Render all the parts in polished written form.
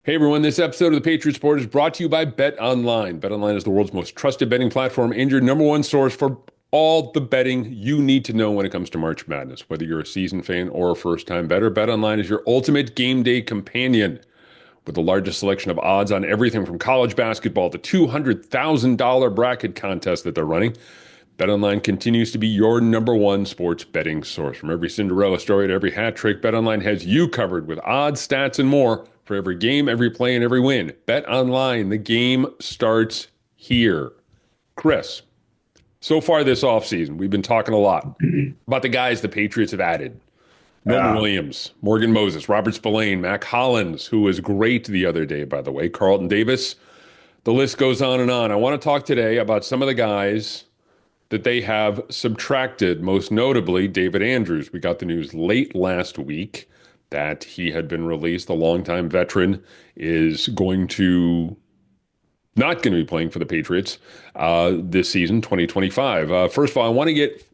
Hey everyone, this episode of the Patriots Report is brought to you by Bet Online. Bet Online is the world's most trusted betting platform and your number one source for all the betting you need to know when it comes to March Madness. Whether you're a seasoned fan or a first-time bettor, Bet Online is your ultimate game day companion with the largest selection of odds on everything from college basketball to $200,000 bracket contests that they're running. BetOnline continues to be your number one sports betting source. From every Cinderella story to every hat trick, BetOnline has you covered with odds, stats, and more for every game, every play, and every win. BetOnline, the game starts here. Chris, so far this offseason, we've been talking a lot about the guys the Patriots have added. Milton Yeah. Williams, Morgan Moses, Robert Spillane, Mac Hollins, who was great the other day, by the way, Carlton Davis. The list goes on and on. I want to talk today about some of the guys that they have subtracted, most notably David Andrews. We got the news late last week that he had been released. The longtime veteran is not going to be playing for the Patriots this season, 2025. First of all, I want to get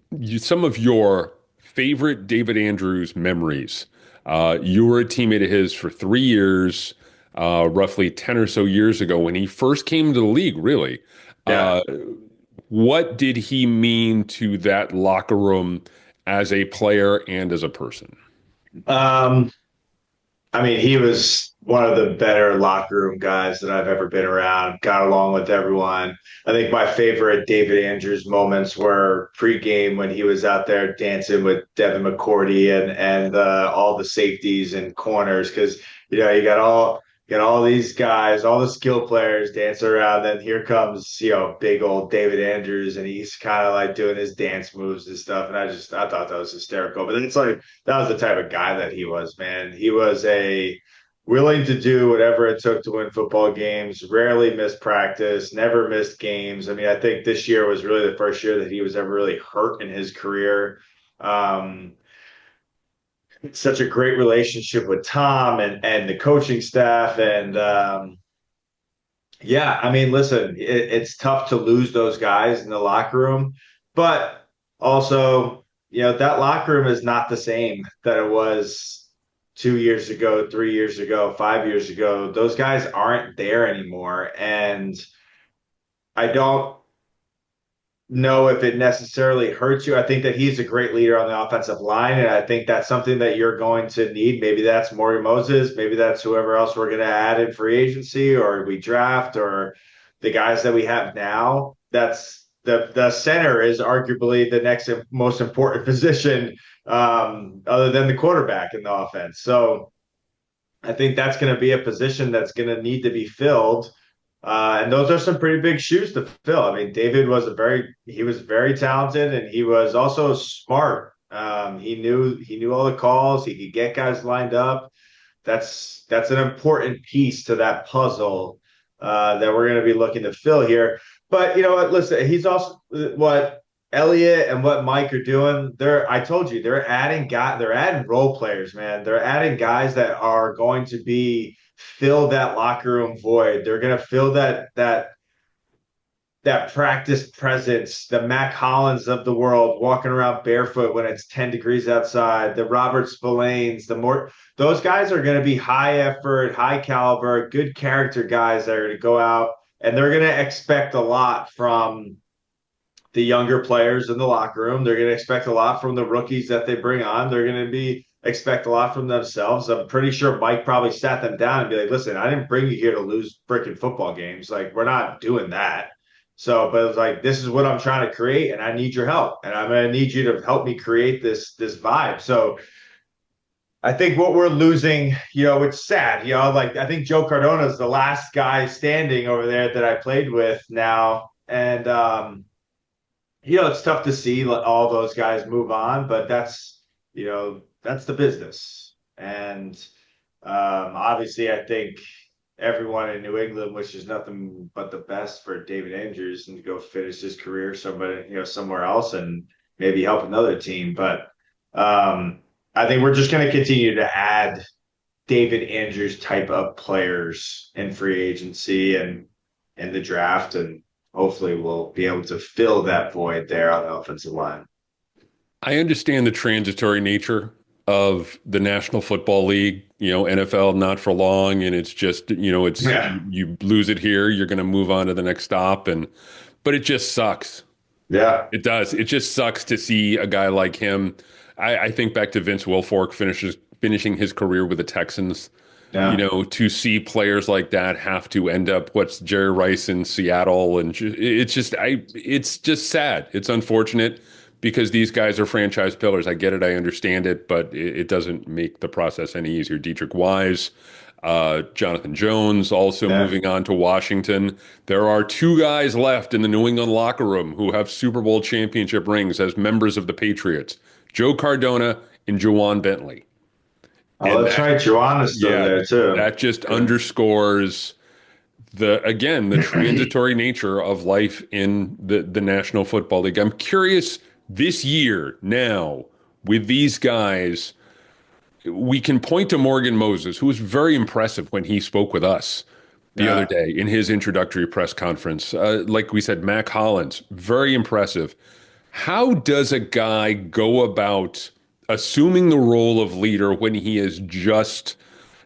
some of your favorite David Andrews memories. You were a teammate of his for 3 years, roughly 10 or so years ago when he first came to the league, really. Yeah. Uh, what did he mean to that locker room as a player and as a person? Um, I mean, he was one of the better locker room guys that I've ever been around, got along with everyone. I think my favorite David Andrews moments were pregame when he was out there dancing with Devin McCourty and all the safeties and corners because you got all these guys, all the skill players dancing around. Then here comes big old David Andrews, and he's kind of like doing his dance moves and stuff. And I thought that was hysterical. But it's like that was the type of guy that he was, man. He was a willing to do whatever it took to win football games, rarely missed practice, never missed games. I mean, I think this year was really the first year that he was ever really hurt in his career. Um, Such a great relationship with Tom and the coaching staff. And yeah, I mean, listen, it's tough to lose those guys in the locker room, but also, that locker room is not the same that it was 2 years ago, 3 years ago, 5 years ago. Those guys aren't there anymore. And I don't know if it necessarily hurts you. I think that he's a great leader on the offensive line, and I think that's something that you're going to need. Maybe that's Morgan Moses, maybe that's whoever else we're going to add in free agency, or we draft, or the guys that we have now. That's the center is arguably the next most important position, other than the quarterback in the offense. So I think that's going to be a position that's going to need to be filled. And those are some pretty big shoes to fill. I mean, David was he was very talented and he was also smart. He knew all the calls. He could get guys lined up. That's an important piece to that puzzle that we're going to be looking to fill here. But you know what? Listen, he's also what Elliott and what Mike are doing. I told you, they're adding role players, man. They're adding guys that are going to be fill that locker room void. They're going to fill that practice presence, the Mac Hollins of the world walking around barefoot when it's 10 degrees outside, the Robert Spillanes, those guys are going to be high effort, high caliber, good character guys that are going to go out and they're going to expect a lot from the younger players in the locker room. They're going to expect a lot from the rookies that they bring on. They're going to be expect a lot from themselves. I'm pretty sure Mike probably sat them down and be like, "Listen, I didn't bring you here to lose freaking football games. Like, we're not doing that." So, but it's like this is what I'm trying to create, and I need your help, and I'm going to need you to help me create this vibe. So, I think what we're losing, it's sad. Like I think Joe Cardona is the last guy standing over there that I played with now, and it's tough to see all those guys move on, but that's the business. And obviously, I think everyone in New England wishes nothing but the best for David Andrews and to go finish his career somewhere else and maybe help another team. But I think we're just going to continue to add David Andrews type of players in free agency and in the draft, and hopefully we'll be able to fill that void there on the offensive line. I understand the transitory nature of the National Football League. NFL not for long, and it's just, it's Yeah. you lose it here, you're going to move on to the next stop, but it just sucks. Yeah. It does. It just sucks to see a guy like him. I think back to Vince Wilfork finishing his career with the Texans. Yeah. To see players like that have to end up what's Jerry Rice in Seattle, and it's just sad. It's unfortunate because these guys are franchise pillars. I get it, I understand it, but it doesn't make the process any easier. Dietrich Wise, Jonathan Jones also Yeah. moving on to Washington. There are two guys left in the New England locker room who have Super Bowl championship rings as members of the Patriots: Joe Cardona and Juwan Bentley. Oh, And that's that right. Joanna's still yeah, there too. that just Yeah. underscores the transitory nature of life in the National Football League. I'm curious this year now with these guys, we can point to Morgan Moses, who was very impressive when he spoke with us the other Yeah. day in his introductory press conference. Like we said, Mac Hollins, very impressive. How does a guy go about assuming the role of leader when he is just,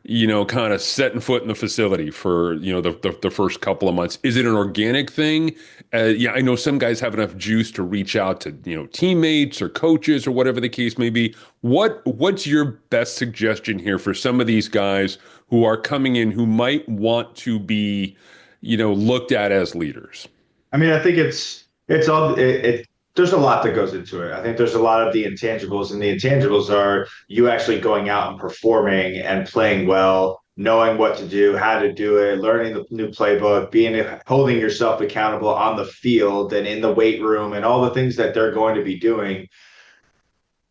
kind of setting foot in the facility for, the first couple of months? Is it an organic thing? Yeah, I know some guys have enough juice to reach out to, teammates or coaches or whatever the case may be. What's your best suggestion here for some of these guys who are coming in who might want to be, looked at as leaders? I mean, I think it's all there's a lot that goes into it. I think there's a lot of the intangibles, and the intangibles are you actually going out and performing and playing well, knowing what to do, how to do it, learning the new playbook, being holding yourself accountable on the field and in the weight room, and all the things that they're going to be doing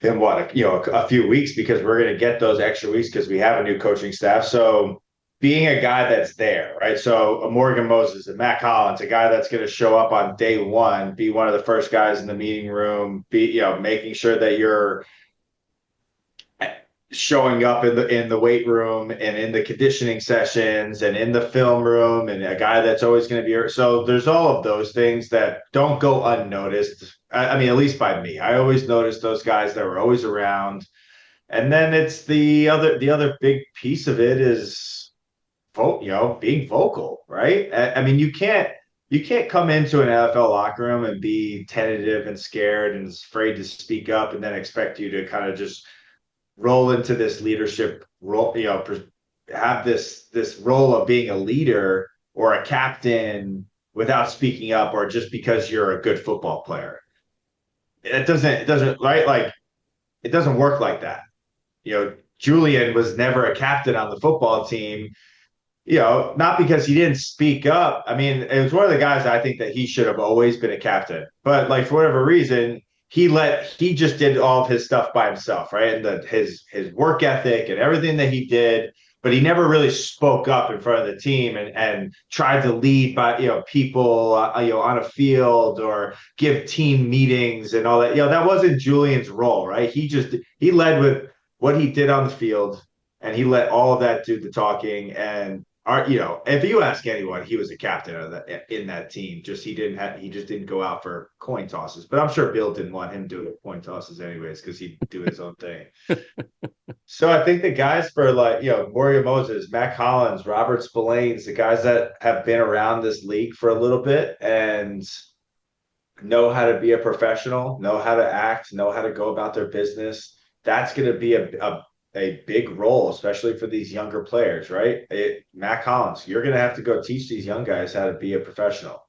in a few weeks, because we're going to get those extra weeks because we have a new coaching staff. So being a guy that's there, right? So a Morgan Moses and Matt Collins, a guy that's going to show up on day one, be one of the first guys in the meeting room, be making sure that you're showing up in the weight room and in the conditioning sessions and in the film room, and a guy that's always going to be here. So there's all of those things that don't go unnoticed. I mean, at least by me, I always noticed those guys that were always around. And then it's the other big piece of it is being vocal, right? I mean, you can't come into an NFL locker room and be tentative and scared and afraid to speak up and then expect you to kind of just roll into this leadership role, have this role of being a leader or a captain without speaking up, or just because you're a good football player. It doesn't right, like it doesn't work like that. Julian was never a captain on the football team, not because he didn't speak up. I mean, it was one of the guys I think that he should have always been a captain, but like for whatever reason, he just did all of his stuff by himself, right? And his work ethic and everything that he did, but he never really spoke up in front of the team and tried to lead by people on a field or give team meetings and all that. That wasn't Julian's role, right? He led with what he did on the field, and he let all of that do the talking. And if you ask anyone, he was a captain of in that team. He just didn't go out for coin tosses. But I'm sure Bill didn't want him doing coin tosses anyways, because he'd do his own thing. So I think the guys for Mario Moses, Matt Collins, Robert Spillane's, the guys that have been around this league for a little bit and know how to be a professional, know how to act, know how to go about their business. That's going to be a big role, especially for these younger players, right? Matt Collins, you're going to have to go teach these young guys how to be a professional.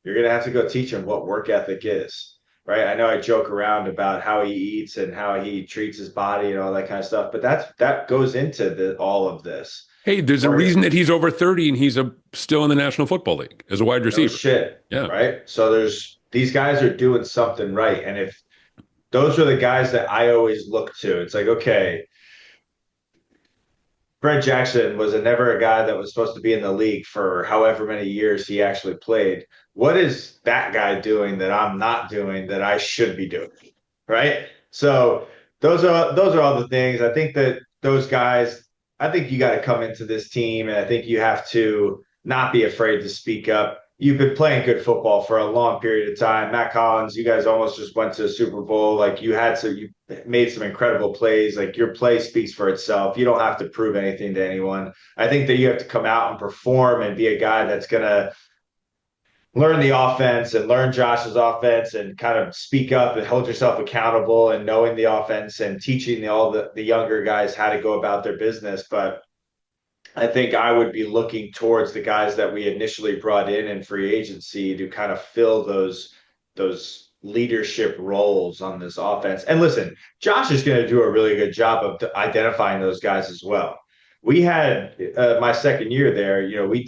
You're going to have to go teach them what work ethic is, right? I know I joke around about how he eats and how he treats his body and all that kind of stuff, but that goes into all of this. Hey, there's a Or reason that he's over 30 and he's still in the National Football League as a wide no receiver. shit, Yeah. right? So these guys are doing something right, and if those are the guys that I always look to, it's like, okay, Brett Jackson was never a guy that was supposed to be in the league for however many years he actually played. What is that guy doing that I'm not doing that I should be doing? Right. So those are all the things. I think that those guys, I think you got to come into this team, and I think you have to not be afraid to speak up. you've been playing good football for a long period of time. Matt Collins, you guys almost just went to the Super Bowl. Like you made some incredible plays. Like your play speaks for itself. You don't have to prove anything to anyone. I think that you have to come out and perform and be a guy that's gonna learn the offense and learn Josh's offense and kind of speak up and hold yourself accountable and knowing the offense and teaching all the younger guys how to go about their business. But I think I would be looking towards the guys that we initially brought in free agency to kind of fill those leadership roles on this offense. And listen, Josh is going to do a really good job of identifying those guys as well. We had my second year there, we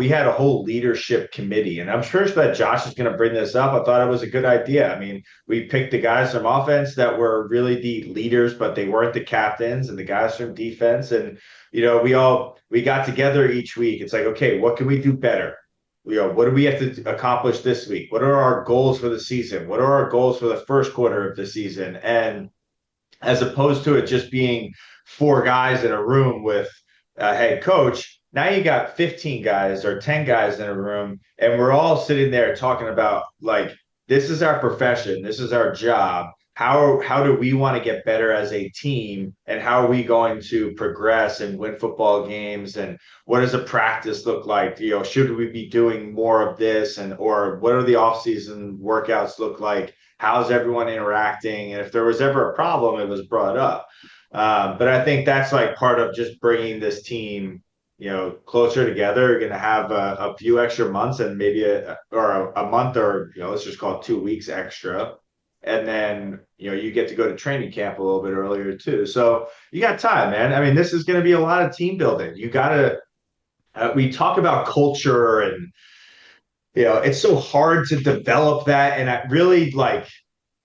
had a whole leadership committee, and I'm sure that Josh is going to bring this up. I thought it was a good idea. I mean, we picked the guys from offense that were really the leaders, but they weren't the captains, and the guys from defense, and we got together each week. It's like, okay, what can we do better? What do we have to accomplish this week? What are our goals for the season? What are our goals for the first quarter of the season? And as opposed to it just being four guys in a room with a head coach, now you got 15 guys or 10 guys in a room, and we're all sitting there talking about like, this is our profession, this is our job. How do we want to get better as a team, and how are we going to progress and win football games, and what does a practice look like? Should we be doing more of this, and or what are the off-season workouts look like? How's everyone interacting? And if there was ever a problem, it was brought up. But I think that's like part of just bringing this team, closer together. You're going to have a few extra months and maybe a month, or let's just call it 2 weeks extra, and then you get to go to training camp a little bit earlier too. So you got time, man. I mean, this is going to be a lot of team building. You got to. We talk about culture, and it's so hard to develop that, and I really like.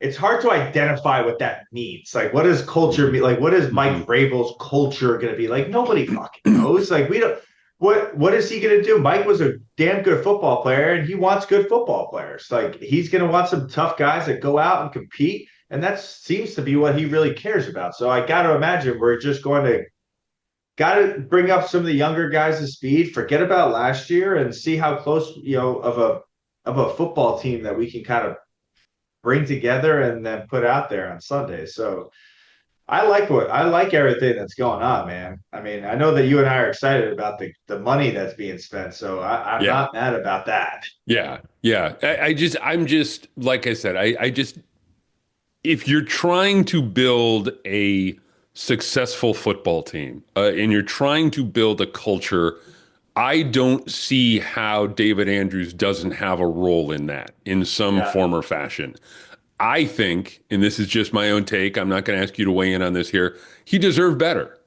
It's hard to identify what that means. Like, what does culture mean? Like, what is Mike Vrabel's culture going to be like? Nobody fucking knows. Like, we don't. What is he going to do? Mike was a damn good football player, and he wants good football players. Like, he's going to want some tough guys that go out and compete, and that seems to be what he really cares about. So I got to imagine we're just going to got to bring up some of the younger guys to speed, forget about last year, and see how close of a football team that we can kind of bring together and then put out there on Sunday. So I like everything that's going on, man. I mean, I know that you and I are excited about the money that's being spent, so I'm Yeah. not mad about that. Yeah. Yeah. I'm just, like I said, I just, if you're trying to build a successful football team, and you're trying to build a culture, I don't see how David Andrews doesn't have a role in that in some Yeah. form or fashion. I think, and this is just my own take, I'm not going to ask you to weigh in on this here, he deserved better.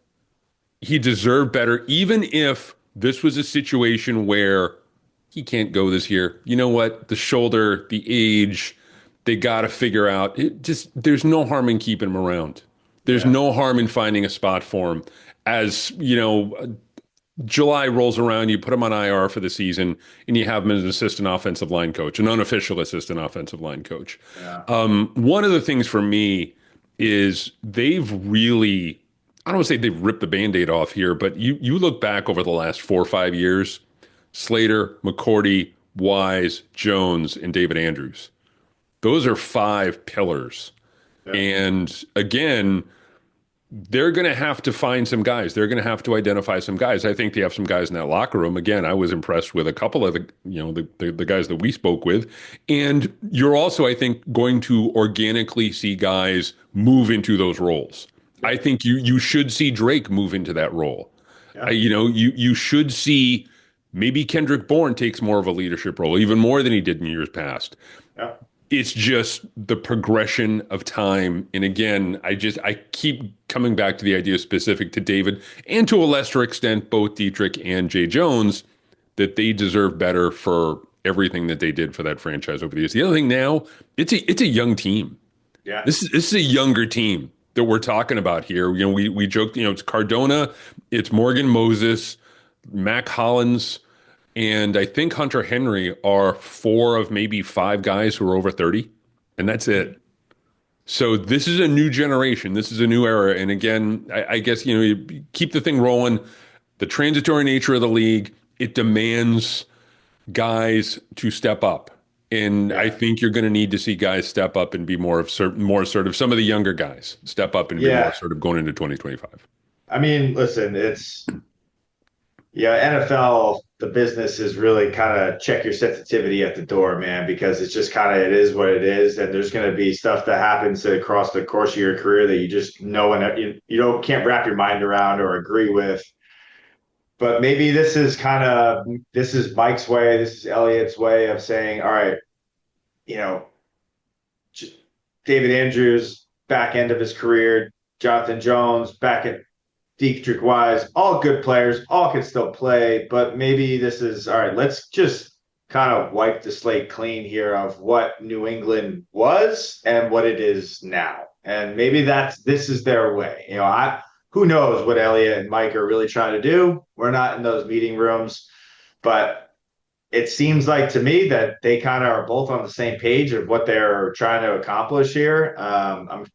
He deserved better, even if this was a situation where he can't go this year. You know what? The shoulder, the age, they got to figure out. There's no harm in keeping him around. There's Yeah. no harm in finding a spot for him. As July rolls around, you put him on IR for the season, and you have him as an assistant offensive line coach, an unofficial assistant offensive line coach. Yeah. One of the things for me is they've really, I don't want to say they've ripped the Band-Aid off here, but you look back over the last 4 or 5 years, Slater, McCourty, Wise, Jones, and David Andrews. Those are five pillars. Yeah. And again, they're going to have to find some guys. They're going to have to identify some guys. I think they have some guys in that locker room. Again, I was impressed with a couple of the guys that we spoke with. And you're also, I think, going to organically see guys move into those roles. I think you should see Drake move into that role. Yeah. You should see maybe Kendrick Bourne takes more of a leadership role, even more than he did in years past. Yeah. It's just the progression of time. And again, I keep coming back to the idea specific to David and to a lesser extent, both Dietrich and Jay Jones, that they deserve better for everything that they did for that franchise over the years. The other thing now, it's a young team. Yeah. This is a younger team that we're talking about here. We joked, it's Cardona, it's Morgan Moses, Mac Hollins, and I think Hunter Henry are four of maybe five guys who are over 30, and that's it. So this is a new generation. This is a new era. And again, I guess, you keep the thing rolling. The transitory nature of the league, it demands guys to step up. And I Yeah. think you're going to need to see guys step up and be more assertive. Some of the younger guys step up and be more Yeah. assertive going into 2025. I mean, listen, it's yeah, NFL, the business is really kind of check your sensitivity at the door, man, because it's just kind of it is what it is, and there's going to be stuff that happens across the course of your career that you just know and you don't can't wrap your mind around or agree with. But maybe this is Mike's way, this is Elliot's way of saying, all right, you know, David Andrews back end of his career, Jonathan Jones back at Dietrich Wise, all good players, all can still play, but maybe this is all right. Let's just kind of wipe the slate clean here of what New England was and what it is now. And maybe this is their way. I who knows what Elliot and Mike are really trying to do. We're not in those meeting rooms, but it seems like to me that they kind of are both on the same page of what they're trying to accomplish here.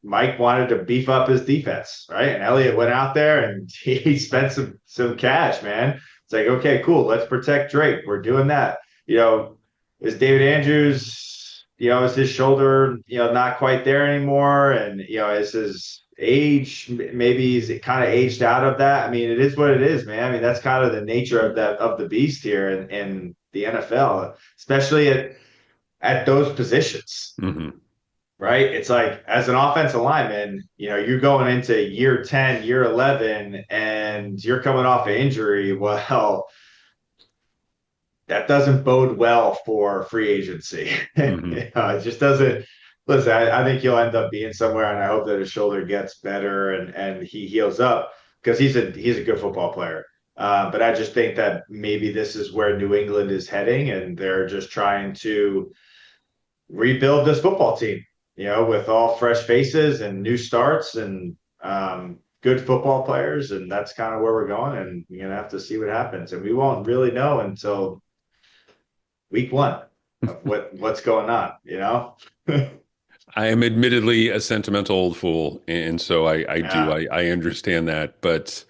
Mike wanted to beef up his defense, right? And Elliott went out there and he spent some cash, man. It's like, okay, cool. Let's protect Drake. We're doing that. Is David Andrews, is his shoulder, not quite there anymore, and is his age maybe he's kind of aged out of that. I mean, it is what it is, man. I mean, that's kind of the nature of the beast here in the NFL, especially at those positions, Mm-hmm. right? It's like as an offensive lineman, you're going into year 10, year 11, and you're coming off an injury. Well, that doesn't bode well for free agency. Mm-hmm. It just doesn't. Listen, I think he'll end up being somewhere, and I hope that his shoulder gets better and he heals up because he's a good football player. But I just think that maybe this is where New England is heading, and they're just trying to rebuild this football team, with all fresh faces and new starts and good football players, and that's kind of where we're going. And you're gonna have to see what happens, and we won't really know until week one of what's going on, I am admittedly a sentimental old fool, and so Yeah, I understand that. But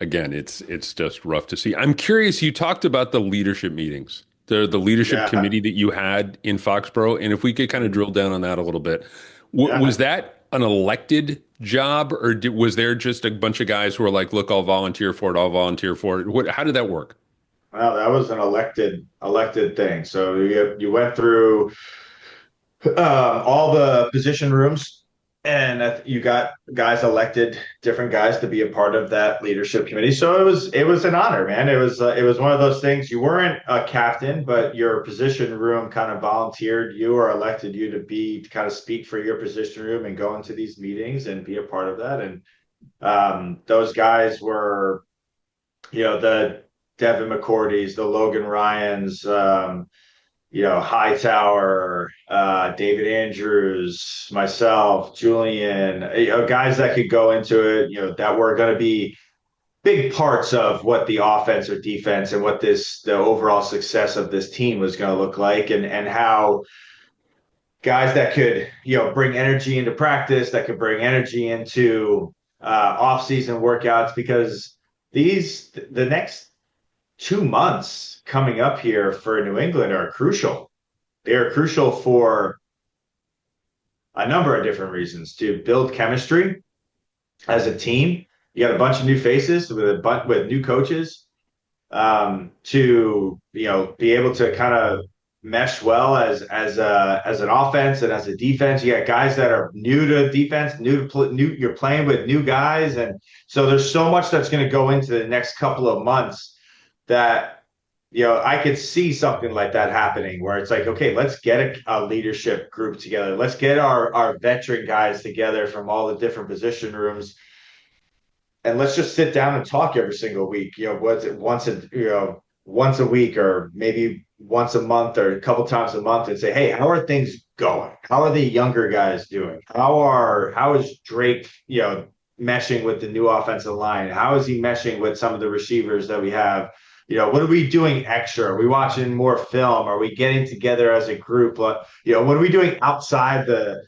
again, it's just rough to see. I'm curious. You talked about the leadership meetings, the leadership yeah, committee that you had in Foxborough, and if we could kind of drill down on that a little bit, was yeah. that an elected job, or was there just a bunch of guys who were like, "Look, I'll volunteer for it. I'll volunteer for it." How did that work? Well, that was an elected thing. So you went through all the position rooms, and you got guys elected, different guys to be a part of that leadership committee. So it was an honor, man. It was one of those things. You weren't a captain, but your position room kind of volunteered you or elected you to kind of speak for your position room and go into these meetings and be a part of that. And those guys were, the Devin McCourties, the Logan Ryans. Hightower, David Andrews, myself, Julian, guys that could go into it, that were going to be big parts of what the offense or defense and what the overall success of this team was going to look like, and how guys that could, bring energy into practice, that could bring energy into off-season workouts, because the next 2 months coming up here for New England are crucial. They are crucial for a number of different reasons to build chemistry as a team. You got a bunch of new faces with new coaches, to be able to kind of mesh well as an offense and as a defense. You got guys that are new to defense, new. You're playing with new guys, and so there's so much that's going to go into the next couple of months that I could see something like that happening where it's like, okay, let's get a leadership group together. Let's get our veteran guys together from all the different position rooms, and let's just sit down and talk every single week. What's it once a week or maybe once a month or a couple times a month, and say, hey, how are things going? How are the younger guys doing? How is Drake, meshing with the new offensive line? How is he meshing with some of the receivers that we have? What are we doing extra? Are we watching more film? Are we getting together as a group? What are we doing outside the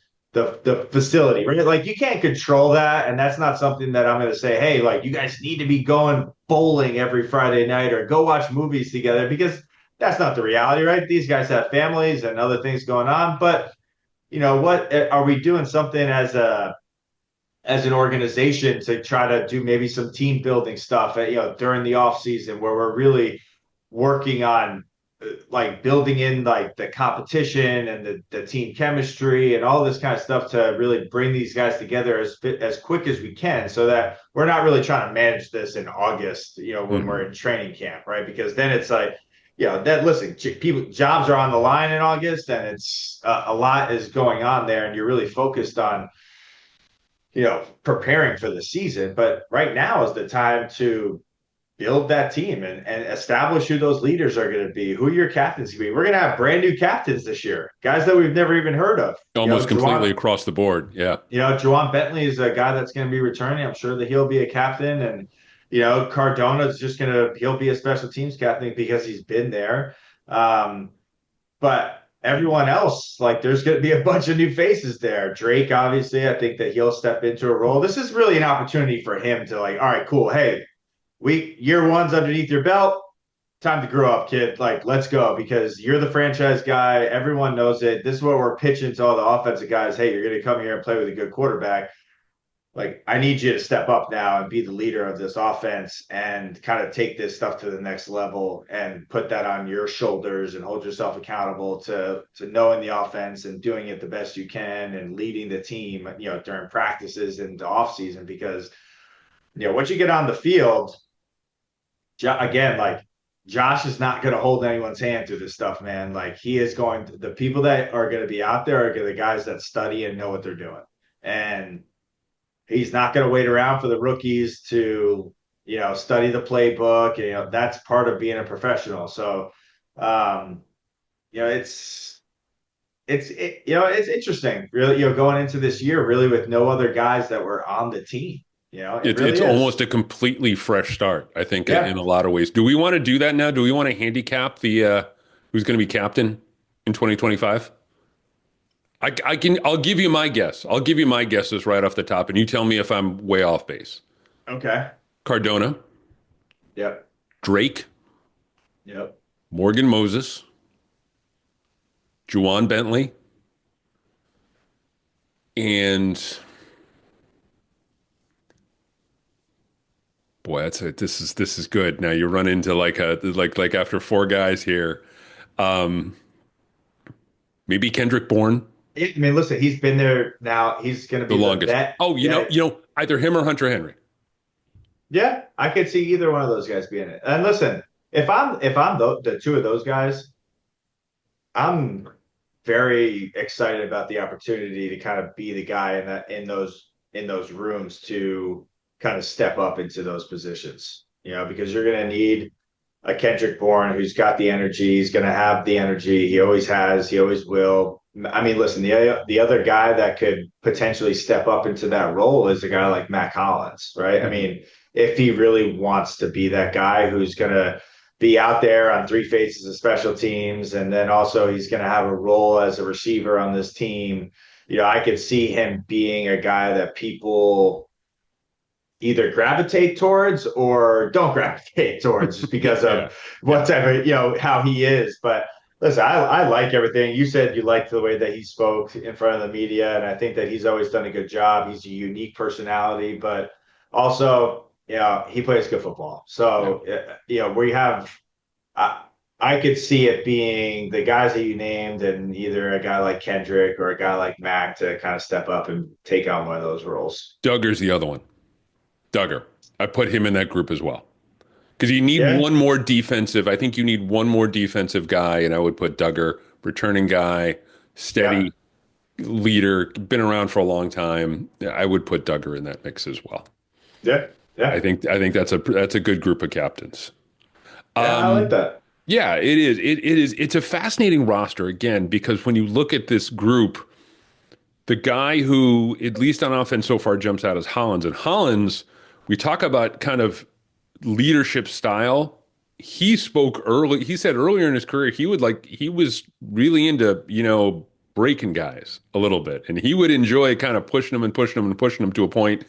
facility, right? Like, you can't control that, and that's not something that I'm going to say, hey, like, you guys need to be going bowling every Friday night or go watch movies together, because that's not the reality, right? These guys have families and other things going on. But what are we doing something as an organization to try to do maybe some team building stuff, during the off season where we're really working on like building in like the competition and the team chemistry and all this kind of stuff to really bring these guys together as quick as we can so that we're not really trying to manage this in August, when we're Mhm. in training camp, right? Because then it's like, that listen, people jobs are on the line in August and it's a lot is going on there and you're really focused on preparing for the season. But right now is the time to build that team and establish who those leaders are going to be, who your captains going to be. We're going to have brand new captains this year, guys that we've never even heard of. Almost completely across the board. Yeah. Juwan Bentley is a guy that's going to be returning. I'm sure that he'll be a captain. And, Cardona is just he'll be a special teams captain because he's been there. But everyone else, like there's going to be a bunch of new faces there. Drake, obviously, I think that he'll step into a role. This is really an opportunity for him to like, all right, cool. Hey, year one's underneath your belt. Time to grow up, kid. Like, let's go because you're the franchise guy. Everyone knows it. This is what we're pitching to all the offensive guys. Hey, you're going to come here and play with a good quarterback. Like, I need you to step up now and be the leader of this offense and kind of take this stuff to the next level and put that on your shoulders and hold yourself accountable to knowing the offense and doing it the best you can and leading the team, during practices and the off season because once you get on the field, again, like Josh is not going to hold anyone's hand through this stuff, man. Like he is going to, the people that are going to be out there are the guys that study and know what they're doing. And he's not going to wait around for the rookies to, study the playbook. And, that's part of being a professional. So, um, it's interesting, really, going into this year, really with no other guys that were on the team. It It's really is. almost a completely fresh start, I think, in Yeah. a lot of ways. Do we want to do that now? Do we want to handicap the who's going to be captain in 2025? I'll give you my guess. I'll give you my guesses right off the top, and you tell me if I'm way off base. Okay. Cardona, Yep. Drake, Yep. Morgan Moses, Juwan Bentley, and boy, this is good. Now you run into like a like after four guys here. Um, maybe Kendrick Bourne, I mean, listen, he's been there now. He's going to the be the longest. vet. Oh, Yeah. either him or Hunter Henry. Yeah. I could see either one of those guys being it. And listen, if I'm the two of those guys, I'm very excited about the opportunity to kind of be the guy in those rooms to kind of step up into those positions, because you're going to need a Kendrick Bourne who's got the energy. He's going to have the energy. He always has. He always will. I mean, listen, the other guy that could potentially step up into that role is a guy like Matt Collins, right? I Mhm. mean, if he really wants to be that guy who's going to be out there on three faces of special teams, and then also he's going to have a role as a receiver on this team. I could see him being a guy that people either gravitate towards or don't gravitate towards just Yeah, because yeah, of yeah. what type of how he is. But listen, I like everything you said. You liked the way that he spoke in front of the media, and I think that he's always done a good job. He's a unique personality, but also he plays good football. Yeah. So we have. I could see it being the guys that you named and either a guy like Kendrick or a guy like Mac to kind of step up and take on one of those roles. Duggar's the other one. Duggar. I put him in that group as well. Because you need Yeah. one more defensive. I think you need one more defensive guy, and I would put Duggar, returning guy, Yeah. steady leader, been around for a long time. I would put Duggar in that mix as well. Yeah. I Yeah. think I think that's a good group of captains. Yeah, I like Um, that. yeah, it is. It is. It's a fascinating roster again because when you look at this group, the guy who, at least on offense so far, jumps out is Hollins. And Hollins, we talk about kind of leadership style. He spoke early. He said earlier in his career, he was really into, breaking guys a little bit. And he would enjoy kind of pushing them and pushing them and pushing them to a point.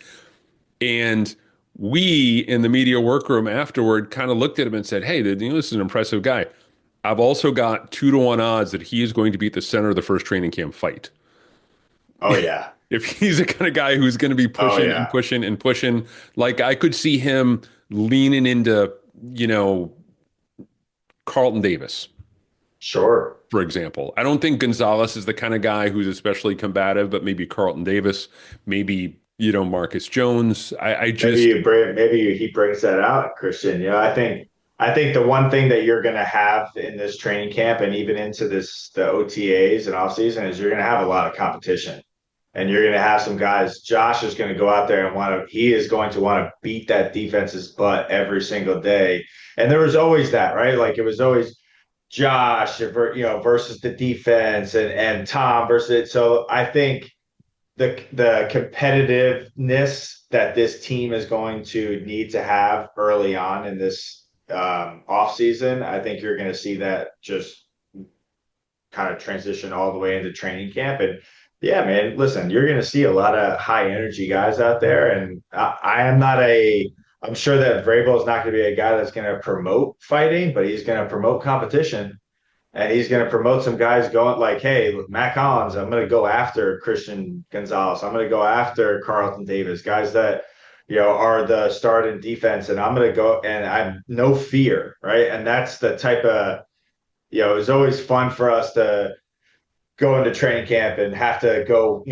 And we in the media workroom afterward kind of looked at him and said, hey, this is an impressive guy. I've also got 2-1 odds that he is going to be at the center of the first training camp fight. Oh yeah. If he's the kind of guy who's going to be Oh pushing and yeah. pushing and pushing, like I could see him leaning into, you know, Carlton Davis, Sure. for example. I don't think Gonzalez is the kind of guy who's especially combative, but maybe Carlton Davis, maybe, Marcus Jones. I just, Maybe he brings that out, Christian. I think the one thing that you're going to have in this training camp and even into the OTAs and off season is you're going to have a lot of competition. And you're going to have some guys. Josh is going to go out there and he is going to want to beat that defense's butt every single day. And there was always that, right? Like it was always Josh, versus the defense and Tom versus it. So I think the competitiveness that this team is going to need to have early on in this off season, I think you're going to see that just kind of transition all the way into training camp. And yeah, man, listen, you're going to see a lot of high energy guys out there. And I'm sure that Vrabel is not going to be a guy that's going to promote fighting, but he's going to promote competition. And he's going to promote some guys going like, hey, Matt Collins, I'm going to go after Christian Gonzalez. I'm going to go after Carlton Davis, guys that, are the start in defense. And I'm going to go and I'm no fear, right? And that's the type of, it was always fun for us to go into training camp and have to go,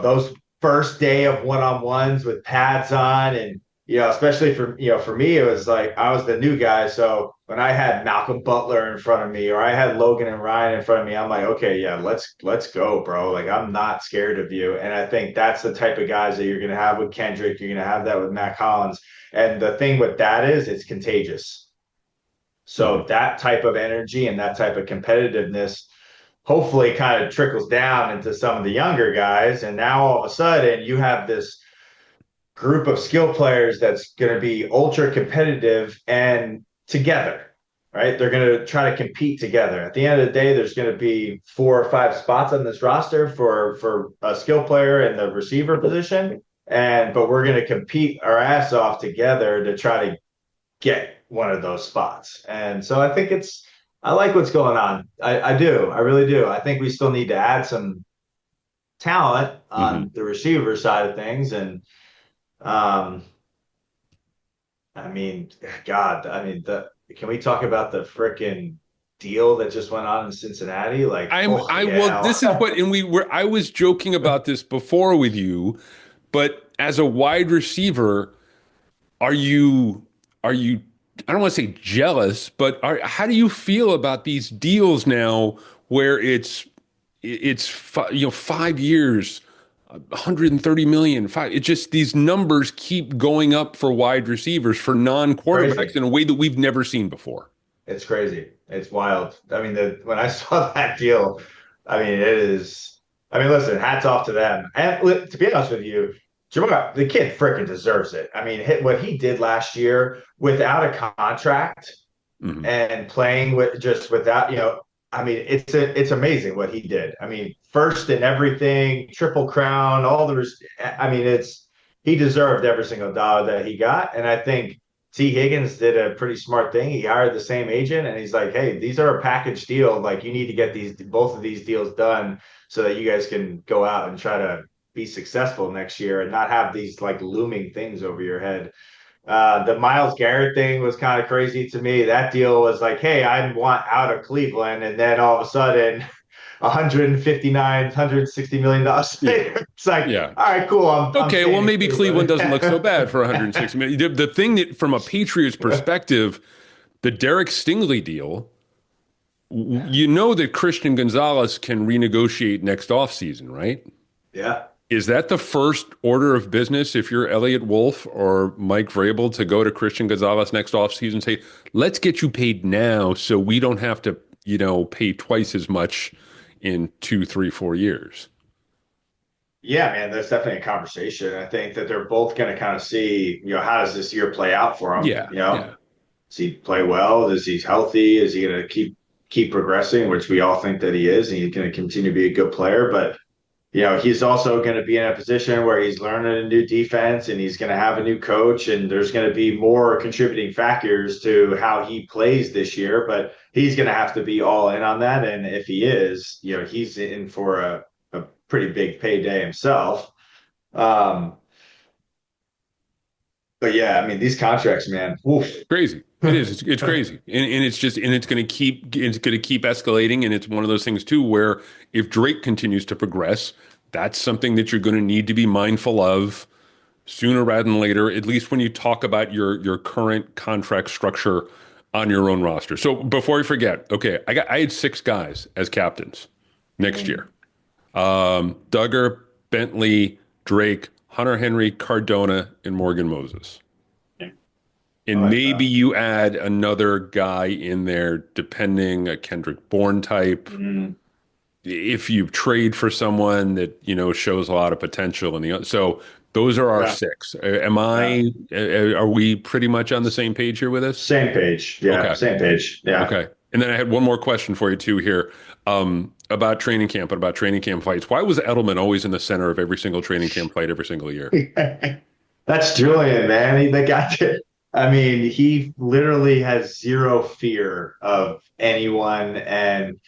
those first day of one-on-ones with pads on. And, especially for me, it was like I was the new guy. So when I had Malcolm Butler in front of me or I had Logan and Ryan in front of me, I'm like, okay, yeah, let's go, bro. Like I'm not scared of you. And I think that's the type of guys that you're going to have with Kendrick. You're going to have that with Matt Collins. And the thing with that is it's contagious. So that type of energy and that type of competitiveness hopefully kind of trickles down into some of the younger guys. And now all of a sudden you have this group of skill players that's going to be ultra competitive and together, right? They're going to try to compete together. At the end of the day, there's going to be 4 or 5 spots on this roster for a skill player in the receiver position. But we're going to compete our ass off together to try to get one of those spots. And so I like what's going on. I do. I really do. I think we still need to add some talent on the receiver side of things. And um, I mean, God, can we talk about the frickin' deal that just went on in Cincinnati? Like, holy well, hell. this is what, and I was joking about this before with you, but as a wide receiver, are you, I don't want to say jealous, but how do you feel about these deals now where it's 5 years, 130 million, it just, these numbers keep going up for wide receivers, for non-quarterbacks Crazy. in a way that we've never seen before. It's crazy. It's wild. I mean, when I saw that deal, I mean, it is. I mean, listen, hats off to them. And to be honest with you, Jamar, the kid freaking deserves it. I mean, what he did last year without a contract Mhm. and playing with just without, I mean, it's amazing what he did. I mean, first in everything, triple crown, I mean, he deserved every single dollar that he got. And I think T. Higgins did a pretty smart thing. He hired the same agent and he's like, hey, these are a package deal. Like you need to get both of these deals done so that you guys can go out and try to be successful next year and not have these like looming things over your head. The Myles Garrett thing was kind of crazy to me. That deal was like, hey, I want out of Cleveland. And then all of a sudden, 159, $160 million. Yeah. It's like, Yeah. all right, cool. I'm Okay, well, staying in maybe Cleveland Cleveland. doesn't look so bad for 160 million. The thing that, from a Patriots perspective, the Derek Stingley deal, you know that Christian Gonzalez can renegotiate next offseason, right? Yeah. Is that the first order of business if you're Elliot Wolf or Mike Vrabel to go to Christian Gonzalez next offseason and say, let's get you paid now so we don't have to, pay twice as much in 2, 3, 4 years? Yeah, man, that's definitely a conversation. I think that they're both going to kind of see, how does this year play out for him? Yeah, yeah. Does he play well? Is he healthy? Is he going to keep progressing, which we all think that he is, and he's going to continue to be a good player. But he's also going to be in a position where he's learning a new defense and he's going to have a new coach, and there's going to be more contributing factors to how he plays this year. But he's going to have to be all in on that. And if he is, he's in for a pretty big payday himself. Um, but yeah, I mean, these contracts, man. Oof. Crazy. It is. It's crazy. And it's just and it's gonna keep escalating. And it's one of those things too where if Drake continues to progress, that's something that you're gonna need to be mindful of sooner rather than later, at least when you talk about your current contract structure on your own roster. So before I forget, okay, I had 6 guys as captains next year. Duggar, Bentley, Drake, Hunter Henry, Cardona, and Morgan Moses. I And like maybe that. you add another guy in there, depending a Kendrick Bourne type. Mm, If you trade for someone that shows a lot of potential in the so those are our yeah, 6. Am yeah. I? Are we pretty much on the same page here with this? Same page. Yeah, Okay, same page. Yeah. okay. And then I had one more question for you too here, about training camp and about training camp fights. Why was Edelman always in the center of every single training camp fight every single year? That's Julian, man. The guy that, I mean, he literally has zero fear of anyone. And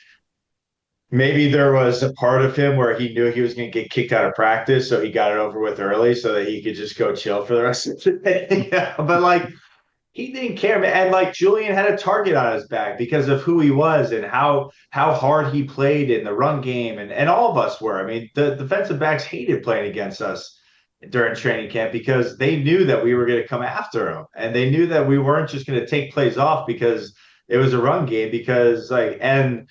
maybe there was a part of him where he knew he was going to get kicked out of practice. So he got it over with early so that he could just go chill for the rest of the day. Yeah, but like, he didn't care, man. And like Julian had a target on his back because of who he was and how hard he played in the run game, and all of us were. I mean, the defensive backs hated playing against us during training camp because they knew that we were going to come after them, and they knew that we weren't just going to take plays off because it was a run game. Because like, and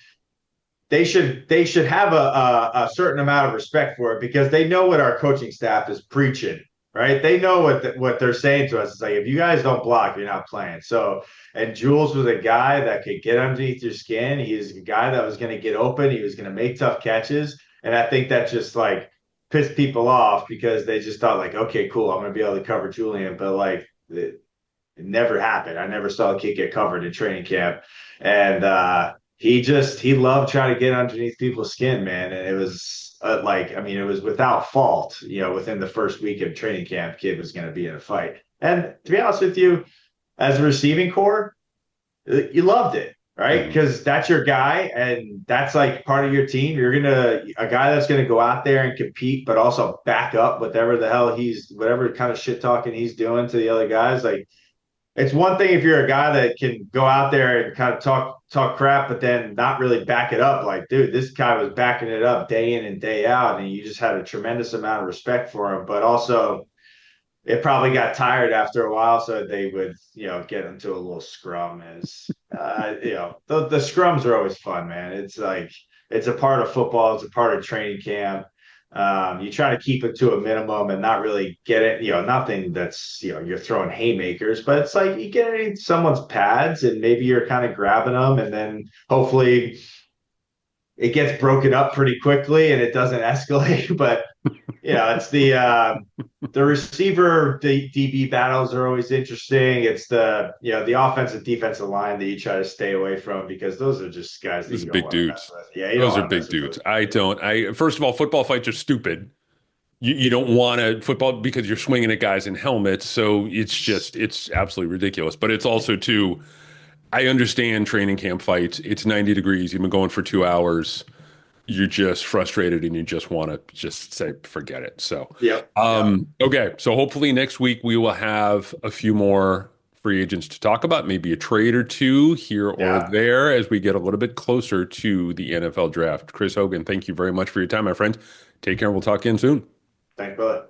they should have a certain amount of respect for it because they know what our coaching staff is preaching, right? They know what they're saying to us. It's like, if you guys don't block, you're not playing. So, and Jules was a guy that could get underneath your skin. He's a guy that was going to get open. He was going to make tough catches, and I think that just like pissed people off because they just thought like, okay, cool, I'm going to be able to cover Julian, but like it never happened. I never saw a kid get covered in training camp, and he loved trying to get underneath people's skin, man. And it was like, I mean, it was without fault. Within the first week of training camp, kid was going to be in a fight. And to be honest with you, as a receiving core, you loved it, right? Mhm. Because that's your guy, and that's like part of your team. You're gonna a guy that's gonna go out there and compete, but also back up whatever the hell whatever kind of shit talking he's doing to the other guys. Like, it's one thing if you're a guy that can go out there and kind of talk crap, but then not really back it up. Like, dude, this guy was backing it up day in and day out, and you just had a tremendous amount of respect for him. But also, it probably got tired after a while, so they would, get into a little scrum. The scrums are always fun, man. It's like it's a part of football. It's a part of training camp. You try to keep it to a minimum and not really get it, nothing that's, you're throwing haymakers, but it's like you get into someone's pads and maybe you're kind of grabbing them, and then hopefully it gets broken up pretty quickly and it doesn't escalate. But it's the receiver, the DB battles are always interesting. It's the offensive defensive line that you try to stay away from because those are just guys that Those you are don't big want to mess dudes. with. Yeah, you don't Those are want to big mess with dudes. those. I don't. I First of all, football fights are stupid. You don't want to football because you're swinging at guys in helmets, so it's absolutely ridiculous. But it's also too. I understand training camp fights. It's 90 degrees. You've been going for 2 hours. You're just frustrated and you just want to just say forget it. So, Yep. Yep. okay. So hopefully next week we will have a few more free agents to talk about, maybe a trade or two here or Yeah. there as we get a little bit closer to the NFL draft. Chris Hogan, thank you very much for your time, my friend. Take care. We'll talk again soon. Thank you.